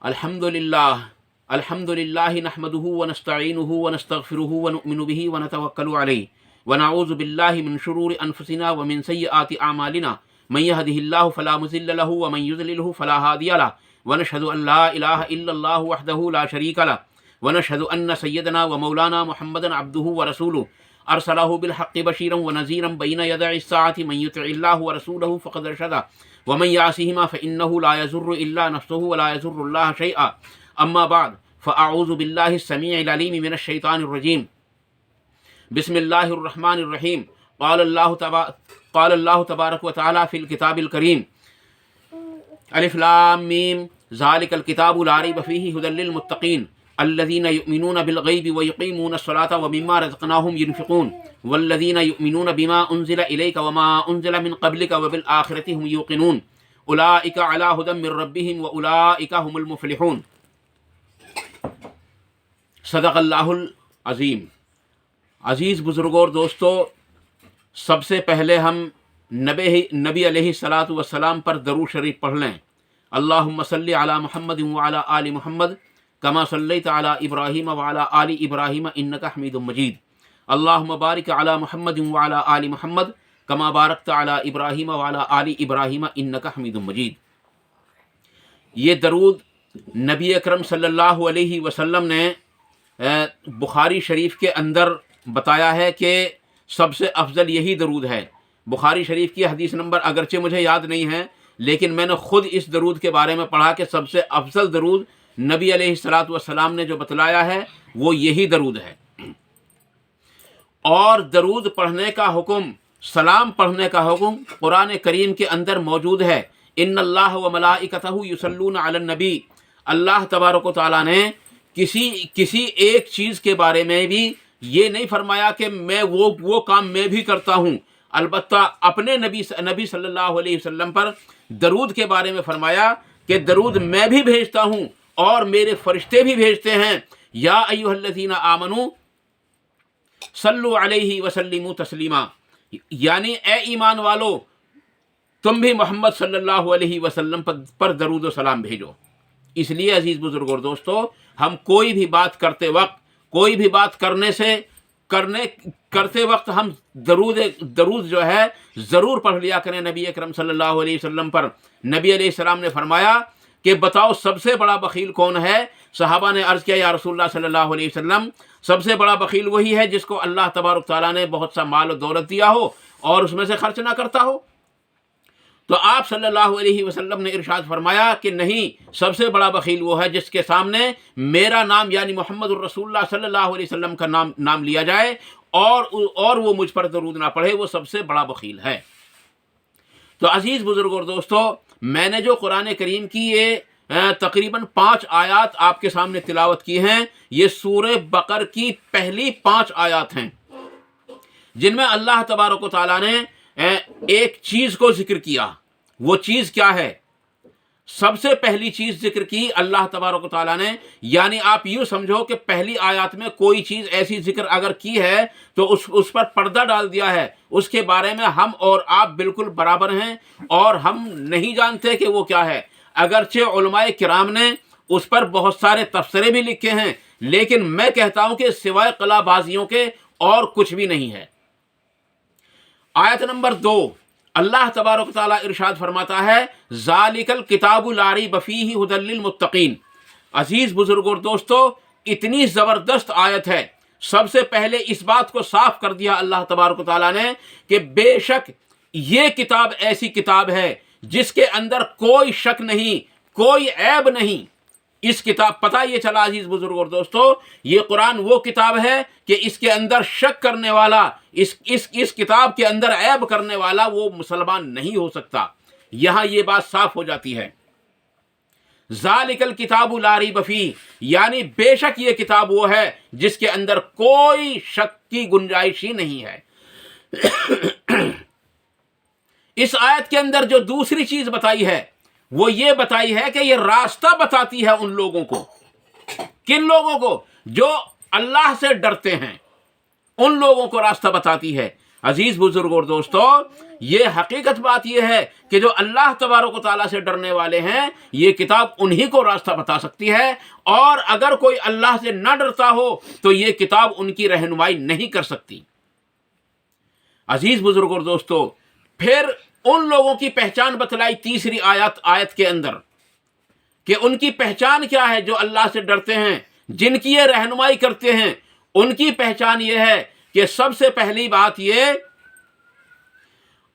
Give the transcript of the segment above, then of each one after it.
अल्हम्दुलिल्लाह नहमदुहु व नस्तईनुहु व नस्तगफिरुहु व नुमिनु बिही व नतवक्कलु अलैहि व नऊज़ु बिल्लाहि मिन शुरूरि अनफुसिना व मिन सय्यिआति अमालिना मन यहदिहिल्लाहु फला मुज़िल्ल लहु व मन युज़लिलहु फला हादिय लहु व नशहदु अन ला इलाहा इल्लल्लाहु वहदहु ला शरीका लहु व नशहदु अन्न सय्यदना व मौलाना मुहम्मदन अब्दुहु व रसूलुहु अरसलहु बिल हक़्क़ि बशीरन व नज़ीरन बैन यदै अस्साअति मन युतिइल्लाह व रसूलहु फ़क़द रशद व मन यासिहिमा फ़इन्नहु ला यज़ुर्रु इल्ला नफ़्सहु व ला यज़ुर्रुल्लाह शैअ अम्मा बाद फ़अऊज़ु बिल्लाहि अस्समीइल अलीम मिनश शैतानिर रजीम बिस्मिल्लाहिर रहमानिर रहीम क़ाल अल्लाहु तबारक व तआला फ़िल किताबिल करीम अलिफ लाम मीम ज़ालिकल किताबु ला रैब फ़ीहि हुदल लिल मुत्तक़ीन अल्लज़ीना युमिनून बिल गैबि व युक़ीमून अस्सलाता व मिम्मा रज़क़नाहुम युनफ़िक़ून वल्लज़ीना युमिनून बिमा उन्ज़िला इलैका व मा उन्ज़िला मिन क़ब्लिका व बिल आख़िरति हुम यूक़िनून उलाइका अला हुदम मिर रब्बिहिम व उलाइका हुमुल मुफ़्लिहून। सदक़ल्लाहुल अज़ीम। अज़ीज़ बुज़ुर्गों और दोस्तों, सबसे पहले हम नबी अलैहिस्सलातु वस्सलाम पर दरूद शरीफ पढ़ लें। अल्लाहुम्मा सल्लि अला मुहम्मद व अला आलि मुहम्मद कमा सल्लैता अला इब्राहीम व अला आलि इब्राहीम इन्नका हमीदुम मजीद। अल्लाहुम्मा बारिक अला मुहम्मद व अला आलि मुहम्मद कमा बारकता अला इब्राहीम व अला आलि इब्राहीम इन्नका हमीदुम मजीद। ये दरूद नबी अकरम सल्लल्लाहु अलैहि वसल्लम ने बुखारी शरीफ के अंदर बताया है कि सबसे अफजल यही दरूद है। बुखारी शरीफ की हदीस नंबर अगरचे मुझे याद नहीं है, लेकिन मैंने ख़ुद इस दरूद के बारे में पढ़ा कि सबसे अफजल दरूद नबी अलैहिस्सलातु वस्सलाम ने जो बतलाया है वो यही दरूद है। और दरूद पढ़ने का हुक्म, सलाम पढ़ने का हुक्म कुरान करीम के अंदर मौजूद है। इन्नल्लाह व मलाइकतहु युसल्लूना अलन नबी। अल्लाह तबारक व तआला ने किसी एक चीज़ के बारे में भी ये नहीं फरमाया कि मैं वो काम मैं भी करता हूँ। अलबत्ता अपने नबी सल्लल्लाहु अलैहि वसल्लम पर दरूद के बारे में फरमाया कि दरूद मैं भी भेजता हूँ और मेरे फरिश्ते भी भेजते हैं। या अय्युहल्लज़ीना आमनू सल्लु अलैहि वसल्लिमू तस्लीमा, यानी ए ईमान वालो तुम भी मोहम्मद सल्लल्लाहु अलैहि वसल्लम पर दरूद व सलाम भेजो। इसलिए अजीज़ बुजुर्गों और दोस्तों, हम कोई भी बात करते वक्त, कोई भी बात करते वक्त हम दरूद जो है ज़रूर पढ़ लिया करें नबी अकरम सल्लल्लाहु अलैहि वसल्लम पर। नबी अलैहिस्सलाम ने फरमाया कि बताओ सबसे बड़ा बखील कौन है? सहाबा ने अर्ज़ किया, या रसूलुल्लाह सल्लल्लाहु अलैहि वसल्लम, सबसे बड़ा बखील वही है जिसको अल्लाह तबारक तआला ने बहुत सा माल और दौलत दिया हो और उसमें से खर्च ना करता हो। तो आप सल्लल्लाहु अलैहि वसल्लम ने इरशाद फरमाया कि नहीं, सबसे बड़ा बखील वो है जिसके सामने मेरा नाम यानी मोहम्मद रसूलुल्लाह सल्लल्लाहु अलैहि वसल्लम का नाम लिया जाए और वो मुझ पर दरूद ना पढ़े, वो सबसे बड़ा बखील है। तो अजीज़ बुजुर्ग और दोस्तों, मैंने जो कुरान करीम की ये तकरीबन 5 आयात आपके सामने तिलावत की हैं, ये सूरह बकर की पहली 5 आयात हैं जिनमें अल्लाह तबारक व तआला ने एक चीज़ को जिक्र किया। वो चीज़ क्या है? सबसे पहली चीज़ जिक्र की अल्लाह तबारक व तआला ने, यानी आप यूँ समझो कि पहली आयत में कोई चीज़ ऐसी जिक्र अगर की है तो उस पर पर्दा डाल दिया है। उसके बारे में हम और आप बिल्कुल बराबर हैं और हम नहीं जानते कि वो क्या है। अगरचे उलमाए किराम ने उस पर बहुत सारे तफसीरें भी लिखे हैं, लेकिन मैं कहता हूँ कि सिवाय कलाबाजियों के और कुछ भी नहीं है। आयत नंबर 2, अल्लाह तबारक व तआला इरशाद फरमाता है, ज़ालिकल किताबु ला रैब फ़ीहि हुदल लिल मुत्तक़ीन। अजीज़ बुजुर्गों और दोस्तों, इतनी ज़बरदस्त आयत है। सबसे पहले इस बात को साफ कर दिया अल्लाह तबारक व तआला ने कि बेशक ये किताब ऐसी किताब है जिसके अंदर कोई शक नहीं, कोई ऐब नहीं। इस किताब, पता ये चला अजीज बुजुर्ग और दोस्तों, ये कुरान वो किताब है कि इसके अंदर शक करने वाला, इस किताब के अंदर ऐब करने वाला वो मुसलमान नहीं हो सकता। यहां ये बात साफ हो जाती है। ज़ालिकल किताबु ला रैब फ़ीह, यानी बेशक ये किताब वो है जिसके अंदर कोई शक की गुंजाइश ही नहीं है। इस आयत के अंदर जो दूसरी चीज बताई है वो ये बताई है कि ये रास्ता बताती है उन लोगों को। किन लोगों को? जो अल्लाह से डरते हैं, उन लोगों को रास्ता बताती है। अजीज बुजुर्ग और दोस्तों, ये हकीकत बात ये है कि जो अल्लाह तबारक व तआला से डरने वाले हैं, ये किताब उन्हीं को रास्ता बता सकती है, और अगर कोई अल्लाह से न डरता हो तो ये किताब उनकी रहनुमाई नहीं कर सकती। अजीज बुजुर्ग और दोस्तों, फिर उन लोगों की पहचान बतलाई तीसरी आयत के अंदर कि उनकी पहचान क्या है। जो अल्लाह से डरते हैं, जिनकी ये रहनुमाई करते हैं, उनकी पहचान ये है कि सबसे पहली बात ये,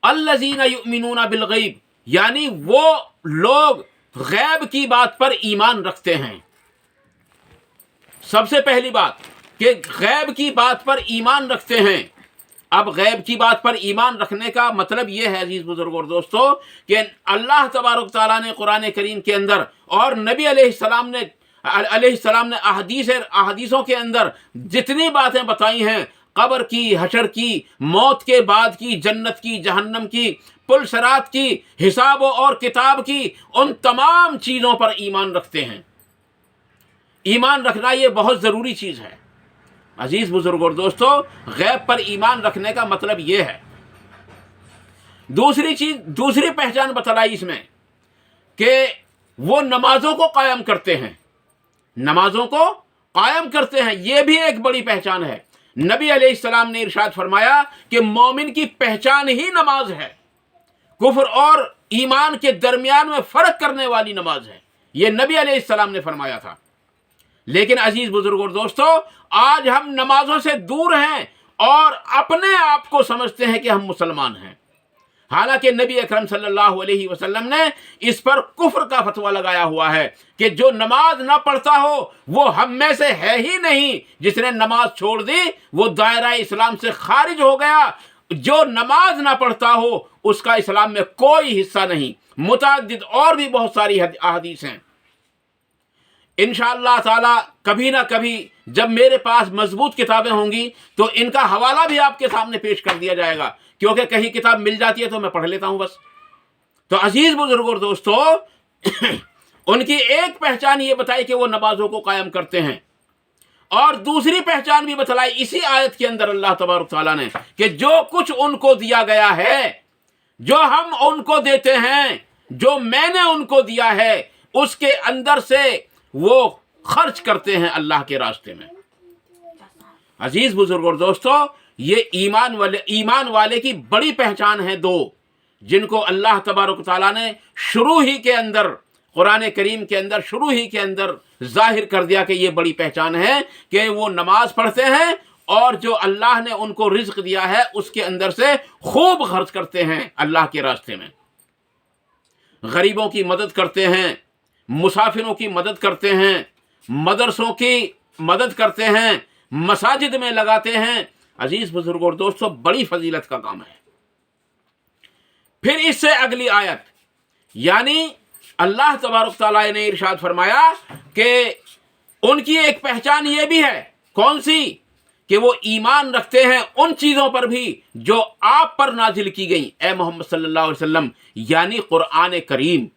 अल्लज़ीना युमिनूना बिल गैब, यानी वो लोग गैब की बात पर ईमान रखते हैं। सबसे पहली बात कि गैब की बात पर ईमान रखते हैं। अब गैब की बात पर ईमान रखने का मतलब ये है अजीज बुजुर्गों और दोस्तों कि अल्लाह तबारक तआला ने कुरान करीम के अंदर और नबी अलैहिस्सलाम ने अहदीसों के अंदर जितनी बातें बताई हैं, कब्र की, हशर की, मौत के बाद की, जन्नत की, जहन्नम की, पुल सरात की, हिसाब और किताब की, उन तमाम चीज़ों पर ईमान रखते हैं। ईमान रखना ये बहुत ज़रूरी चीज़ है अजीज़ बुजुर्ग और दोस्तों। गैब पर ईमान रखने का मतलब ये है। दूसरी पहचान बतलाई इसमें कि वो नमाजों को कायम करते हैं। नमाजों को कायम करते हैं, ये भी एक बड़ी पहचान है। नबी अलैहिस्सलाम ने इरशाद फरमाया कि मोमिन की पहचान ही नमाज है। कुफ्र और ईमान के दरमियान में फ़र्क करने वाली नमाज है, ये नबी अलैहिस्सलाम ने फरमाया था। लेकिन अजीज बुजुर्ग और दोस्तों, आज हम नमाजों से दूर हैं और अपने आप को समझते हैं कि हम मुसलमान हैं। हालांकि नबी अकरम सल्लल्लाहु अलैहि वसल्लम ने इस पर कुफ्र का फतवा लगाया हुआ है कि जो नमाज ना पढ़ता हो वो हम में से है ही नहीं। जिसने नमाज छोड़ दी वो दायरा इस्लाम से खारिज हो गया। जो नमाज ना पढ़ता हो उसका इस्लाम में कोई हिस्सा नहीं। मुतअद्दिद और भी बहुत सारी अहदीस हैं। इंशाअल्लाह ताला कभी ना कभी जब मेरे पास मजबूत किताबें होंगी तो इनका हवाला भी आपके सामने पेश कर दिया जाएगा, क्योंकि कहीं किताब मिल जाती है तो मैं पढ़ लेता हूं बस। तो अजीज बुजुर्ग और दोस्तों, उनकी एक पहचान ये बताई कि वो नमाजों को कायम करते हैं, और दूसरी पहचान भी बतलाई इसी आयत के अंदर अल्लाह तबारक तआला ने कि जो कुछ उनको दिया गया है, जो हम उनको देते हैं, जो मैंने उनको दिया है, उसके अंदर से वो खर्च करते हैं अल्लाह के रास्ते में। अजीज बुजुर्ग और दोस्तों, ये ईमान वाले की बड़ी पहचान है दो, जिनको अल्लाह तबारक तआला ने शुरू ही के अंदर कुरान करीम के अंदर शुरू ही के अंदर जाहिर कर दिया कि ये बड़ी पहचान है कि वो नमाज पढ़ते हैं और जो अल्लाह ने उनको रिज्क दिया है उसके अंदर से खूब खर्च करते हैं अल्लाह के रास्ते में। गरीबों की मदद करते हैं, मुसाफिरों की मदद करते हैं, मदरसों की मदद करते हैं, मसाजिद में लगाते हैं। अजीज बुजुर्ग और दोस्तों, बड़ी फजीलत का काम है। फिर इससे अगली आयत, यानी अल्लाह तबारक तआला ने इरशाद फरमाया कि उनकी एक पहचान ये भी है, कौन सी, कि वो ईमान रखते हैं उन चीज़ों पर भी जो आप पर नाजिल की गई, ए मोहम्मद सल्लल्लाहु अलैहि वसल्लम, यानी कुरान करीम।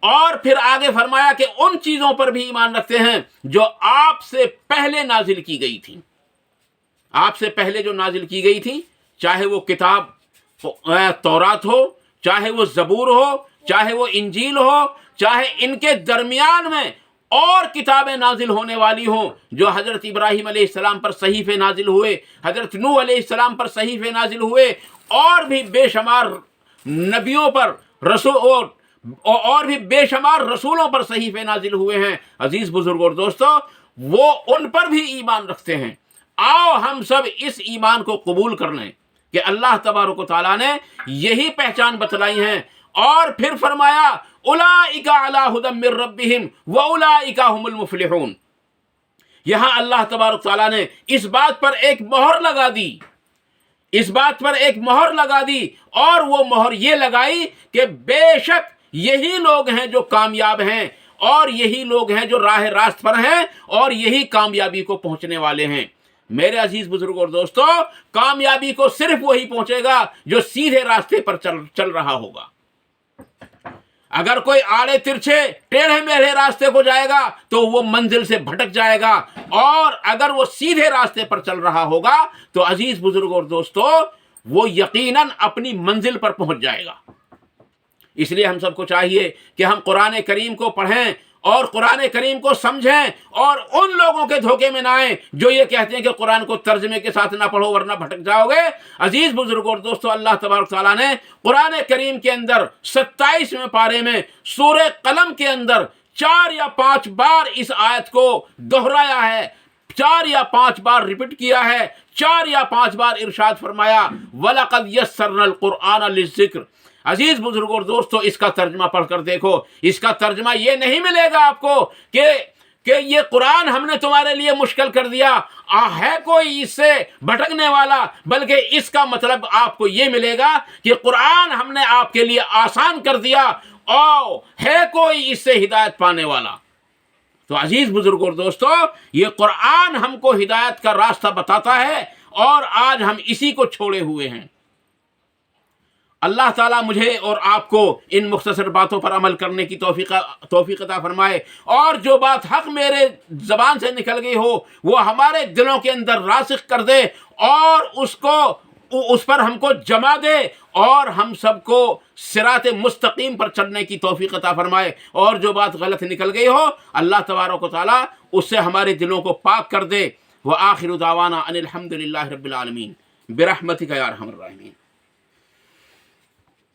और फिर आगे फरमाया कि उन चीज़ों पर भी ईमान रखते हैं जो आपसे पहले नाजिल की गई थी। आपसे पहले जो नाजिल की गई थी, चाहे वो किताब तौरात हो, चाहे वो ज़बूर हो, चाहे वो इंजील हो, चाहे इनके दरमियान में और किताबें नाजिल होने वाली हों, जो हज़रत इब्राहीम अलैहिस्सलाम पर सहीफ़े नाजिल हुए, हज़रत नूह अलैहिस्सलाम पर सहीफ़े नाजिल हुए, और भी बेशुमार नबियों पर और भी बेशुमार रसूलों पर सहीफ़े नाजिल हुए हैं। अजीज़ बुजुर्ग और दोस्तों, वो उन पर भी ईमान रखते हैं। आओ हम सब इस ईमान को कबूल कर लें कि अल्लाह तबारक व तआला ने यही पहचान बतलाई है। और फिर फरमाया, उलाइका अला हुदम मिर रब्बिहिम व उलाइका हुमुल मुफलिहून। यहां अल्लाह तबारक तआला ने इस बात पर एक मोहर लगा दी, इस बात पर एक मोहर लगा दी, और वो मोहर ये लगाई कि बेशक यही लोग हैं जो कामयाब हैं, और यही लोग हैं जो राह रास्त पर हैं, और यही कामयाबी को पहुंचने वाले हैं। मेरे अजीज बुजुर्ग और दोस्तों, कामयाबी को सिर्फ वही पहुंचेगा जो सीधे रास्ते पर चल रहा होगा। اگر کوئی آڑے ترچھے ٹیڑھے میڑھے راستے کو جائے گا تو وہ منزل سے بھٹک جائے گا، اور اگر وہ سیدھے راستے پر چل رہا ہوگا تو عزیز بزرگ اور دوستو وہ یقیناً اپنی منزل پر پہنچ جائے گا۔ اس لیے ہم سب کو چاہیے کہ ہم قرآن کریم کو پڑھیں اور قرآن کریم کو سمجھیں، اور ان لوگوں کے دھوکے میں نہ آئیں جو یہ کہتے ہیں کہ قرآن کو ترجمے کے ساتھ نہ پڑھو ورنہ بھٹک جاؤ گے۔ عزیز بزرگوں اور دوستو، اللہ تبارک تعالیٰ نے قرآن کریم کے اندر 27ویں پارے میں سورہ قلم کے اندر 4 یا 5 بار اس آیت کو دہرایا ہے، 4 یا 5 بار ریپیٹ کیا ہے، 4 یا 5 بار ارشاد فرمایا وَلَقَدْ يَسَّرْنَا الْقُرْآنَ لِلذِّكْرِ۔ عزیز بزرگوں اور دوستو، اس کا ترجمہ پڑھ کر دیکھو، اس کا ترجمہ یہ نہیں ملے گا آپ کو کہ یہ قرآن ہم نے تمہارے لیے مشکل کر دیا، ہے کوئی اس سے بھٹکنے والا، بلکہ اس کا مطلب آپ کو یہ ملے گا کہ قرآن ہم نے آپ کے لیے آسان کر دیا، اور ہے کوئی اس سے ہدایت پانے والا۔ تو عزیز بزرگوں اور دوستو، یہ قرآن ہم کو ہدایت کا راستہ بتاتا ہے، اور آج ہم اسی کو چھوڑے ہوئے ہیں۔ اللہ تعالیٰ مجھے اور آپ کو ان مختصر باتوں پر عمل کرنے کی توفیق عطا فرمائے، اور جو بات حق میرے زبان سے نکل گئی ہو وہ ہمارے دلوں کے اندر راسخ کر دے، اور اس پر ہم کو جما دے، اور ہم سب کو صراط مستقیم پر چلنے کی توفیق عطا فرمائے، اور جو بات غلط نکل گئی ہو اللہ تبارک و تعالیٰ اس سے ہمارے دلوں کو پاک کر دے۔ وآخر دعوانا ان الحمد للہ رب العالمین برحمتک یا ارحم الراحمین۔